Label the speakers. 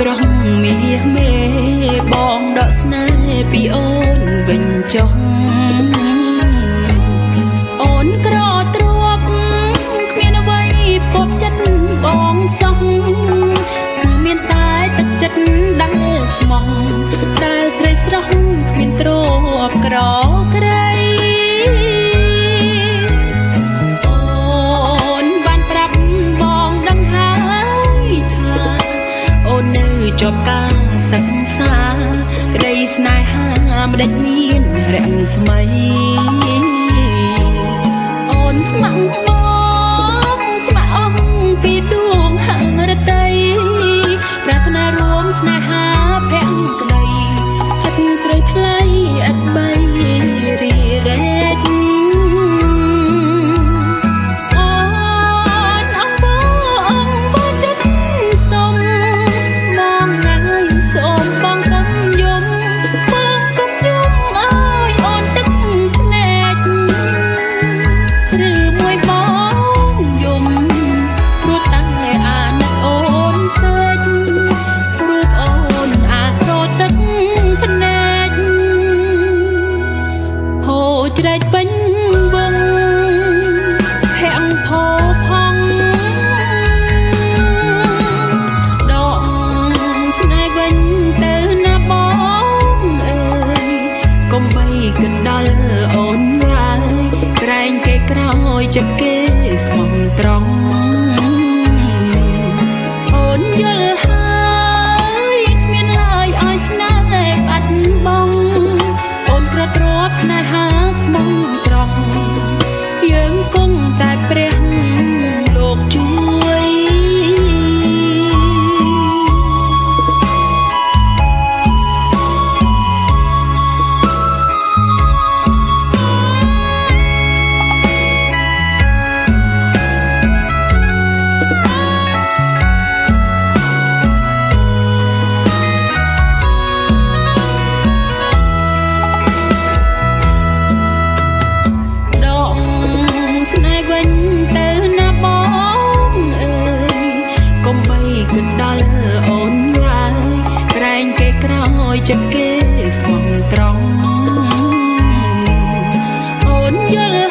Speaker 1: ប្រុសមាសមេបងដកស្នេហ៍ពីអូនវិញចុះអូនក្រទ្រពគ្មានអ្វីពប់ចិត្តបងសោះគឺមានតែទឹកចិត្តដែលស្មោះដែលស្រីស្រស់គ្មានទ្រពក្រក្រៃអូនបានប្រាប់បងដឹងហើយថាអូននៅជាប់ការសិក្សាក្តីស្នេហាមិនដេចមានរាំងស្មៃអូនស្ម័គ្របងស្ម័គ្រអស់ពីដួងហរតីប្រាថ្នារួមស្នេហាភក្តីចិត្តស្រីថ្លៃអត់បីរីរែកអូនអង្គចិត្តសុំបងហើយសូមបងកុំយំបងកុំយំអើយអូនទឹកភ្នែកឬមួយបងយំព្រោះតាំងតែអាណិតអូនពេករូបអូនអាសូរទឹកភ្នែកហូរជ្រែកពេញវងភាំងផោផង់ដកស្នេហ៍វិញទៅណាបងអើយកុំបីគិតដល់អូនឡើយក្រែងគេក្រោយចិត្តគេស្មោះត្រង់អូនយល់ហើយគ្មានឡើយឲ្យស្នេហ៍បាត់បង់អូនក្រទ្រពស្នេហាស្មោះត្រង់យើងគង់តែព្រះលោកជួយស្នេហ៍វិញទៅណាបងអើយកុំបីគិតដល់អូនឡើយក្រែងគេក្រោយចិត្តគេស្មោះត្រង់អូនយល់